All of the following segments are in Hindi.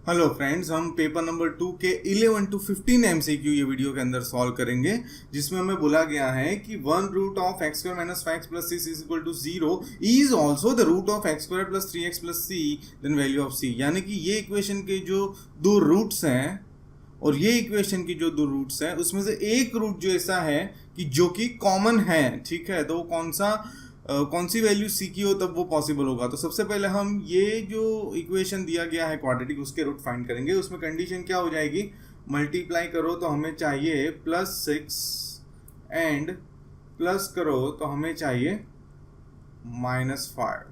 हेलो फ्रेंड्स, हम पेपर नंबर 2 के 11 to 15 एमसीक्यू ये वीडियो के अंदर सॉल्व करेंगे, जिसमें हमें बोला गया है कि 1√(x² - 5x + 6 = 0 is also the root of x² + 3x + c then value of c। यानी कि ये इक्वेशन के जो दो रूट्स हैं और ये इक्वेशन की जो दो रूट्स हैं उसमें से एक रूट जो ऐसा है कि जो कि कॉमन है, ठीक है। तो कौन सी वैल्यू सी की हो तब वो पॉसिबल होगा। तो सबसे पहले हम ये जो इक्वेशन दिया गया है क्वाड्रेटिक, उसके रूट फाइंड करेंगे। उसमें कंडीशन क्या हो जाएगी, मल्टीप्लाई करो तो हमें चाहिए +6 एंड प्लस करो तो हमें चाहिए -5।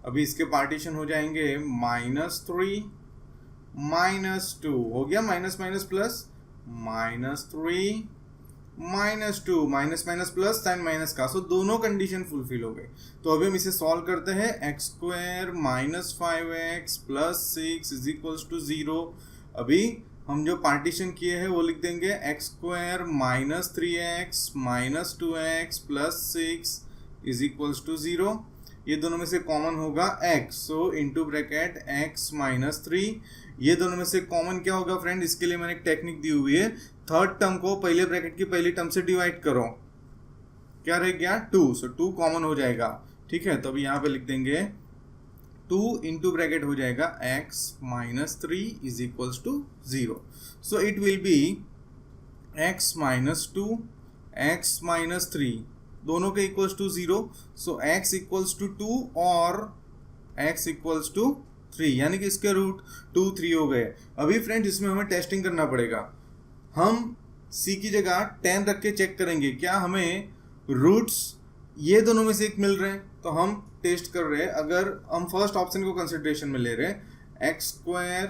अभी इसके पार्टीशन हो जाएंगे -3 -2 हो गया, minus minus plus -3 -2 minus minus plus sign minus का, सो दोनों कंडीशन फुलफिल हो गए। तो अभी हम इसे सॉल्व करते हैं। x² - 5x + 6 = 0। अभी हम जो पार्टीशन किए हैं वो लिख देंगे x² - 3x - 2x + 6 = 0। ये दोनों में से कॉमन होगा x, so into bracket x - 3। ये दोनों में से कॉमन क्या होगा फ्रेंड, इसके लिए मैंने एक टेक्निक दी हुई है। थर्ड टर्म को पहले ब्रैकेट की पहली टर्म से डिवाइड करो, क्या रह गया 2, सो 2 कॉमन हो जाएगा, ठीक है। तो अभी यहाँ पे लिख देंगे 2 इंटू ब्रैकेट हो जाएगा x - 3 = 0। So it will be x - 2 x - 3 दोनों के इक्वल्स टू 0। सो x = 2 और x = 3, यानी कि इसके रूट 2, 3 हो गए। अभी फ्रेंड्स इसमें हमें टेस्टिंग करना पड़ेगा। हम c की जगह 10 रख के चेक करेंगे क्या हमें रूट्स ये दोनों में से एक मिल रहे हैं। तो हम टेस्ट कर रहे हैं, अगर हम फर्स्ट ऑप्शन को कंसिडरेशन में ले रहे हैं x²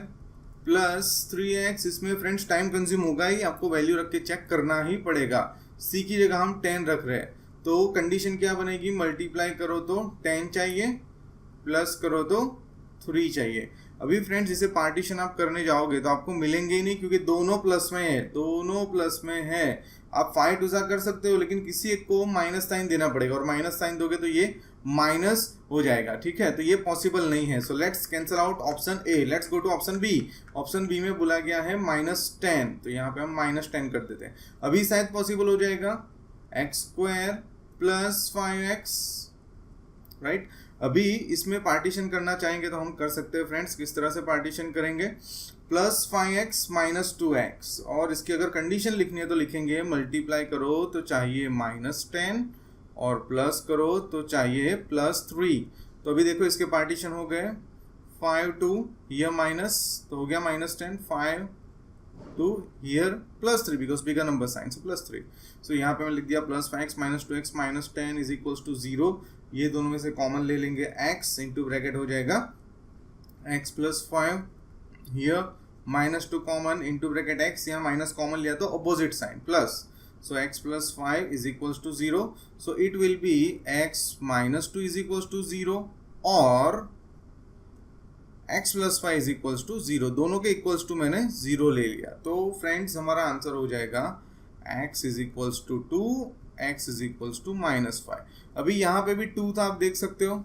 + 3x, इसमें फ्रेंड्स टाइम कंज्यूम होगा ही, आपको वैल्यू रख के चेक करना ही पड़ेगा। c की जगह हम 10 रख रहे हैं, तो कंडीशन क्या बनेगी, मल्टीप्लाई करो तो 10 चाहिए, प्लस करो तो 3 चाहिए। अभी फ्रेंड्स इसे पार्टीशन आप करने जाओगे तो आपको मिलेंगे ही नहीं, क्योंकि दोनों प्लस में है, दोनों प्लस में है। आप 5 टू कर सकते हो, लेकिन किसी एक को माइनस साइन देना पड़ेगा, और माइनस साइन दोगे तो ये माइनस हो जाएगा, ठीक है। तो ये पॉसिबल नहीं है। So let's cancel out option A, let's go to option B. Option B में बोला गया है -10, तो यहाँ पे हम -10 कर देते हैं। अभी शायद पॉसिबल हो जाएगा x² + 5x, राइट। अभी इसमें पार्टीशन करना चाहेंगे तो हम कर सकते हैं फ्रेंड्स। किस तरह से पार्टीशन करेंगे, +5x - 2x, और इसकी अगर कंडीशन लिखनी है तो लिखेंगे मल्टीप्लाई करो तो चाहिए -10 और प्लस करो तो चाहिए +3। तो अभी देखो इसके पार्टीशन हो गए 5 to here माइनस, तो हो गया -10, 5 to here +3 because bigger number sign, so +3। So यहाँ पे मैं लिख दिया +5x - 2x - 10 = 0। ये दोनों में से कॉमन ले लेंगे, x इंटू ब्रैकेट हो जाएगा x + 5, here -2 common into bracket x, यहाँ माइनस कॉमन लिया तो opposite sign plus, so x + 5 = 0। So it will be x - 2 = 0 और x + 5 = 0, दोनों के इक्वल्स टू मैंने 0 ले लिया। तो फ्रेंड्स हमारा आंसर हो जाएगा x = 2, x = -5। अभी यहाँ पे भी 2 था, आप देख सकते हो,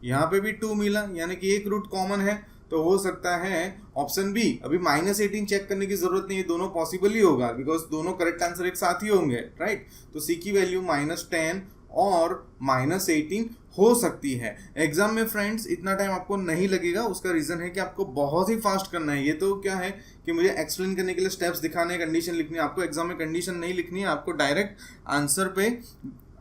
यहाँ पे भी 2 मिला, यानी कि एक रूट कॉमन है, तो हो सकता है ऑप्शन बी। अभी -18 चेक करने की जरूरत नहीं है, दोनों पॉसिबल ही होगा, बिकॉज दोनों करेक्ट आंसर एक साथ ही होंगे, राइट। तो सी की वैल्यू -10 और -18 हो सकती है। एग्जाम में फ्रेंड्स इतना टाइम आपको नहीं लगेगा, उसका रीजन है कि आपको बहुत ही फास्ट करना है। ये तो क्या है कि मुझे एक्सप्लेन करने के लिए स्टेप्स दिखाने, कंडीशन लिखनी है, आपको एग्जाम में कंडीशन नहीं लिखनी है, आपको डायरेक्ट आंसर पे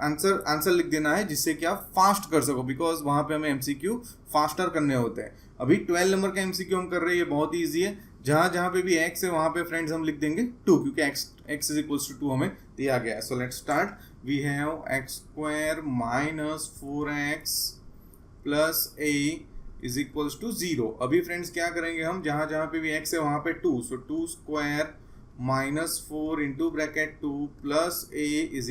आंसर लिख देना है, जिससे कि आप फास्ट कर सको, बिकॉज वहां पे हमें एमसीक्यू फास्टर करने होते हैं। अभी 12 नंबर का एमसीक्यू हम कर रहे हैं, ये बहुत ही ईजी है। जहां पे भी x है वहां पे फ्रेंड्स हम लिख देंगे 2, क्योंकि x = 2 हमें दिया गया है। So let's start. We have x² - 4x + a = 0। अभी फ्रेंड्स क्या करेंगे हम, जहां पे भी x है वहां पे 2, सो 2² - 4 into bracket 2 + a =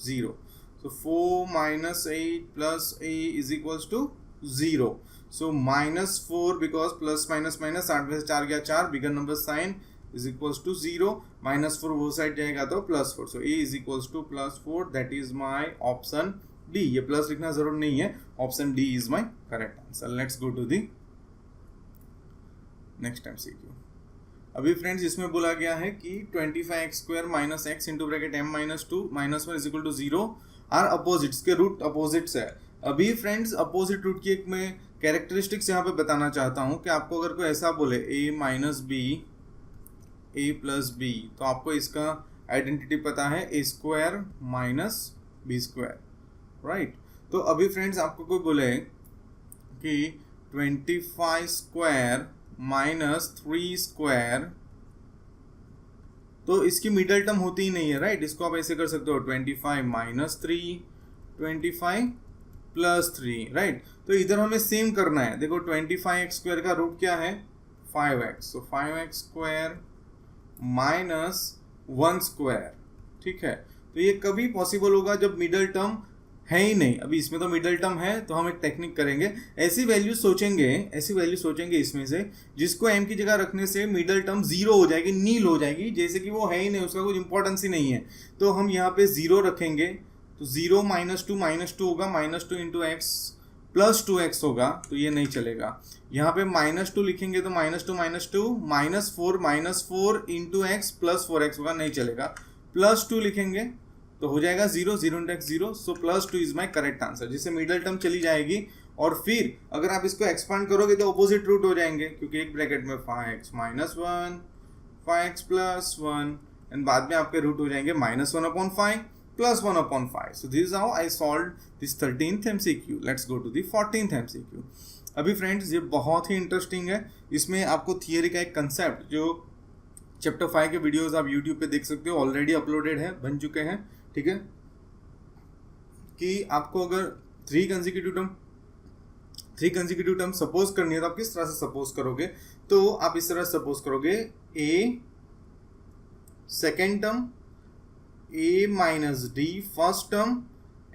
0। So 4 - 8 + a = 0. So -4 because plus minus minus 8 में से 4 गया 4, बिगर नंबर साइन = 0, -4 वो साइड जाएगा तो +4। So a = +4, that is my option D। ये प्लस लिखना जरूर नहीं है, option D is my correct answer। Let's go to the next MCQ। अभी फ्रेंड्स इसमें बोला गया है कि 25x² minus x into bracket m minus 2 minus 1 is equal to 0 are opposites के रूट अपोजिट्स है। अभी फ्रेंड्स अपोजिट रूट की एक मैं कैरेक्टरिस्टिक्स यहाँ पे बताना चाहता हूँ कि आपको अगर कोई ऐसा बोले a minus b a plus b, तो आपको इसका आइडेंटिटी पता है a² माइनस b², राइट। तो अभी फ्रेंड्स आपको कोई बोले कि 25² माइनस 3², तो इसकी मिडल टर्म होती ही नहीं है, राइट। इसको आप ऐसे कर सकते हो 25 माइनस 3, 25 प्लस 3, राइट। तो इधर हमें सेम करना है। देखो 25x² का रूट क्या है 5x, तो 5x² माइनस 1², ठीक है। तो ये कभी पॉसिबल होगा जब मिडल टर्म है ही नहीं। अभी इसमें तो मिडल टर्म है, तो हम एक टेक्निक करेंगे, ऐसी वैल्यू सोचेंगे इसमें से जिसको m की जगह रखने से मिडल टर्म 0 हो जाएगी, नील हो जाएगी, जैसे कि वो है ही नहीं, उसका कोई इंपॉर्टेंस ही नहीं है। तो हम यहाँ पे 0 रखेंगे, तो 0 माइनस 2 होगा, minus 2 into x plus 2x होगा, तो ये नहीं चलेगा। यहाँ पे माइनस 2 लिखेंगे तो minus 2 minus 4 into x plus 4x होगा, नहीं चलेगा। प्लस 2 लिखेंगे तो हो जाएगा 0 into x 0, so plus 2 is my correct answer, जिससे मिडल टर्म चली जाएगी। और फिर अगर आप इसको एक्सपांड करोगे तो अपोजिट रूट हो जाएंगे, क्योंकि एक ब्रैकेट में 5x minus 1, 5x plus 1, and बाद में आपके रूट हो जाएंगे minus 1/5 plus 1/5। So this is how I solve this 13th MCQ। Let's go to the 14th MCQ। अभी फ्रेंड्स ये बहुत ही इंटरेस्टिंग है। इसमें आपको थियरी का एक कंसेप्ट जो चैप्टर 5 के वीडियोस आप यूट्यूब पे देख सकते हो, ऑलरेडी अपलोडेड है, बन चुके हैं, ठीक है। कि आपको अगर 3 कंसेक्यूटिव टर्म सपोज करनी है तो आप किस तरह से सपोज करोगे, तो आप इस तरह सपोज करोगे a second term, a minus d first term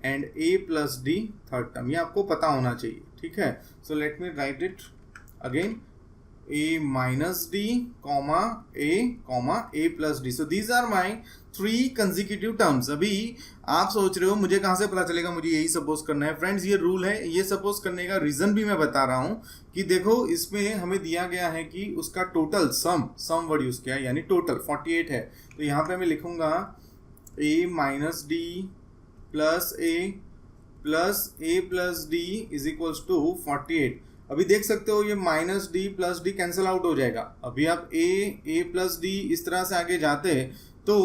and a plus d third term. ये आपको पता होना चाहिए, ठीक है। So let me write it again, a minus d comma a plus d। So these are my 3 consecutive terms. अभी आप सोच रहे हो मुझे कहाँ से पता चलेगा, मुझे यही सपोज करना है। फ्रेंड्स ये रूल है, ये सपोज करने का रीजन भी मैं बता रहा हूँ कि देखो इसमें हमें दिया गया है कि उसका टोटल सम वर्ड यूज किया है, यानी टोटल 48 है। तो यहाँ पे मैं लिखूंगा a minus d plus a plus d is equals to 48। अभी देख सकते हो ये minus d plus d cancel out हो जाएगा। अभी आप a प्लस डी इस तरह से आगे जाते तो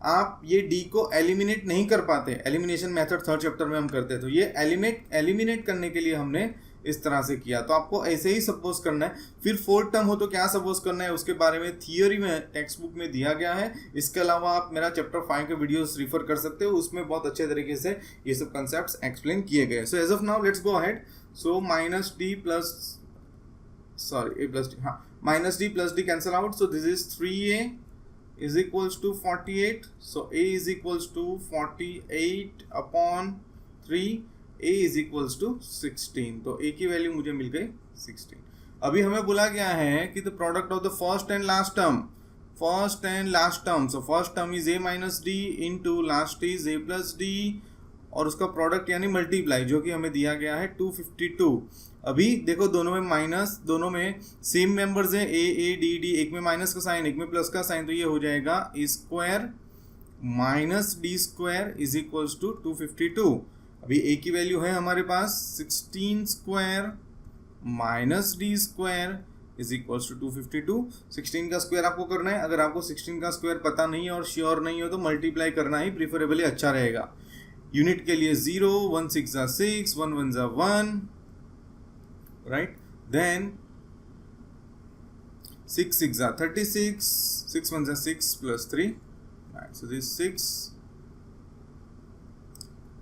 आप ये d को एलिमिनेट नहीं कर पाते। एलिमिनेशन मेथड 3rd चैप्टर में हम करते हैं, तो ये एलिमिनेट करने के लिए हमने इस तरह से किया। तो आपको ऐसे ही सपोज करना है। फिर 4th टर्म हो तो क्या सपोज करना है, उसके बारे में थियोरी में टेक्स्ट बुक में दिया गया है। इसके अलावा आप मेरा चैप्टर 5 के वीडियोस रिफर कर सकते हो, उसमें बहुत अच्छे तरीके से ये सब कंसेप्ट्स एक्सप्लेन किए गए। So as of now let's go ahead. So minus d plus d cancel out, so this is 3a is equals to 48. So a is equals to 48 upon 3, a is equals to 16. तो a की वैल्यू मुझे मिल गई 16। अभी हमें बोला गया है कि the product of the first and last term, so first term is a minus D into last is a plus D, और उसका प्रोडक्ट यानी मल्टीप्लाई, जो कि हमें दिया गया है 252। अभी देखो दोनों में माइनस, दोनों में सेम मेंबर्स है a d d, एक में माइनस का साइन एक में प्लस का साइन, तो ये हो जाएगा a square minus d square is equals to 252। अभी a की वैल्यू है हमारे पास 16 square minus d square is equals to 252। 16 का स्क्वायर आपको करना है। अगर आपको 16 का स्क्वायर पता नहीं है और श्योर नहीं हो तो मल्टीप्लाई करना ही प्रिफरेबली अच्छा रहेगा। यूनिट के लिए 0, 1 6 6, 1 1 1, right? Then 6 6 36, 6 1 6 plus 3, right? So this 6,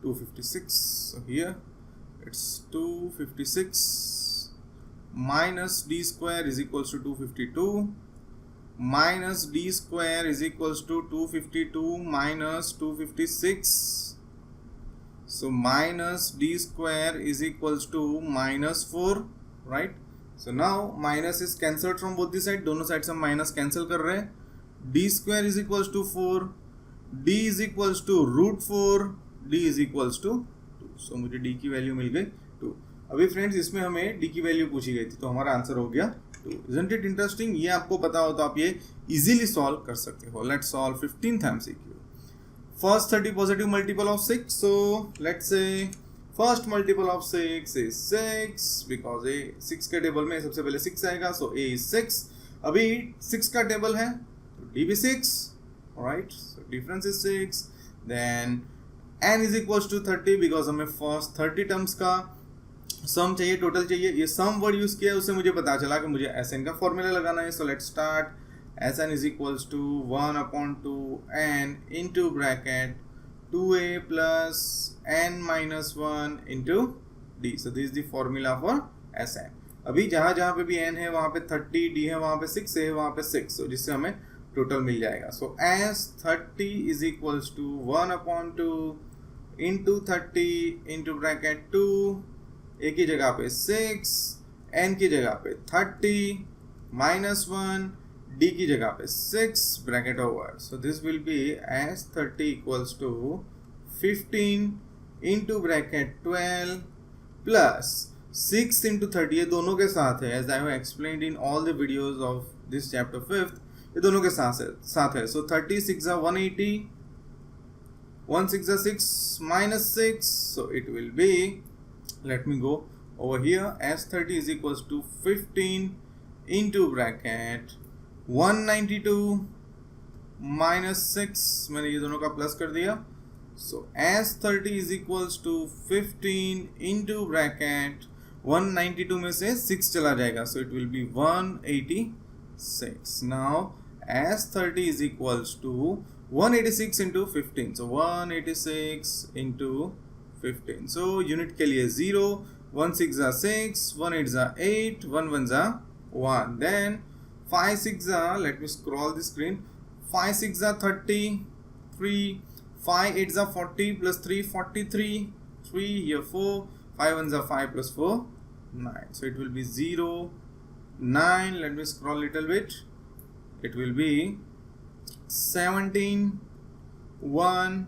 256. So here it's 256 minus d square is equals to 252 minus d square is equals to 252 minus 256. So minus d square is equals to minus 4, right? So now minus is cancelled from both the side, दोनों साइड से हम माइनस कैंसिल कर रहे हैं। d square is equals to 4, d is equals to root 4, d is equals to 2. So मुझे d की वैल्यू मिल गई 2। अभी फ्रेंड्स इसमें हमें d की वैल्यू पूछी गई थी, तो हमारा आंसर हो गया 2. Isn't it interesting? ये आपको पता हो तो आप ये easily solve कर सकते हो. Let's solve 15th MCQ. First 30 positive multiple of 6. So let's say first multiple of 6 is 6 because a 6 के टेबल में सबसे पहले 6 आएगा. So a is 6. अभी 6 का टेबल है तो d भी 6. Alright. So difference is 6. Then n is equals to 30 because हमें first 30 terms का सम चाहिए, टोटल चाहिए. ये सम वर्ड यूज किया है, उससे मुझे पता चला कि मुझे एस एन का फॉर्मूला लगाना है. So let's start. S N is equals to 1/2n into bracket 2a plus n minus 1 into d. So this is the formula for S N. अभी जहाँ जहाँ पे भी n है वहाँ पे 30, d है वहाँ पे 6, है वहाँ पे 6. सो जिससे हमें टोटल मिल जाएगा. So S 30 is equals to 1/2 into 30 into bracket 2, a की जगह पे 6, n की जगह पे 30 माइनस 1, d की जगह पे 6 bracket over. So this will be S 30 equals to 15 into bracket 12 plus 6 into 30. ये दोनों के साथ है, as I have explained in all the videos of this chapter 5th. ये दोनों के साथ है. सो 30 6 180, 1 6 6 minus 6. So it will be, let me go over here, S30 is equals to 15 into bracket 192 minus 6. मैंने ये दोनों का प्लस कर दिया. So S30 is equals to 15 into bracket 192 में से 6 चला जाएगा. So it will be 186. Now S30 is equals to 186 into 15. So 186 into 15. So unit के लिए 0, 1 6 6, 1 8 8, 1 1 1. Then 5 6 let me scroll the screen. 5 6 30, 3, 5 8 40 plus 3 43, 3 here 4, 5 1 5 plus 4 9. So it will be 0 9. Let me scroll little bit. It will be 17 1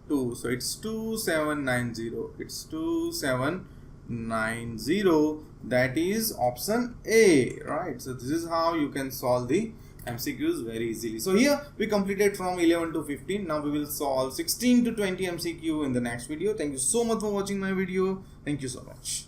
2. So it's 2790. It's 2790. That is option A, right? So this is how you can solve the MCQs very easily. So here we completed from 11 to 15. Now we will solve 16 to 20 MCQ in the next video. Thank you so much for watching my video. Thank you so much.